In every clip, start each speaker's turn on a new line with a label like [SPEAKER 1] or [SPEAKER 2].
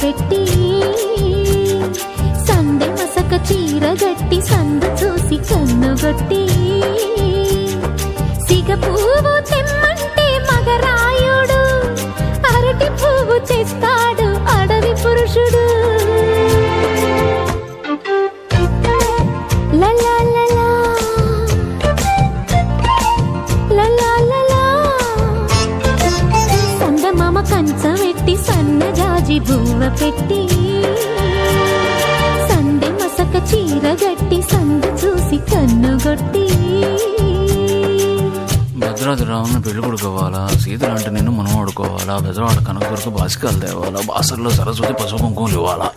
[SPEAKER 1] పెట్టి సందె మసక చీర గట్టి సందు చూసి కన్నుగొట్టి సిగ పువ్వు తెమ్మంటే మగరాయుడు అరటి పువ్వు తెస్తాడు అడవి పురుషుడు. సందమామ కంచమెట్టి సన్నజాజి బువ్వ పెట్టి సందె మసక చీర గట్టి సందు చూసి కన్నుగొట్టి
[SPEAKER 2] భద్రాద్రి రావుని పెళ్లి కొడుకోవాలా, సీతలంటే నిన్ను మనం ఆడుకోవాలా, బెజవాడ కనకదుర్గ బాసికాలు తేవాలా, బాసర్లో సరస్వతి పసుపు కుంకుమలు ఇవ్వాలా.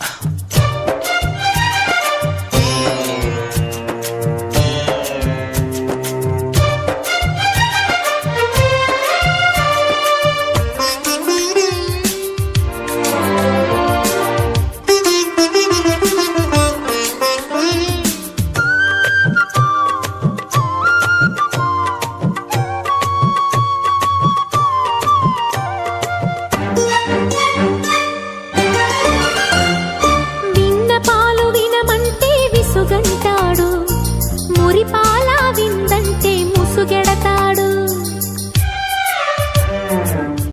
[SPEAKER 1] విన్న పాలు వినమంటే విసుగంటాడు, మురిపా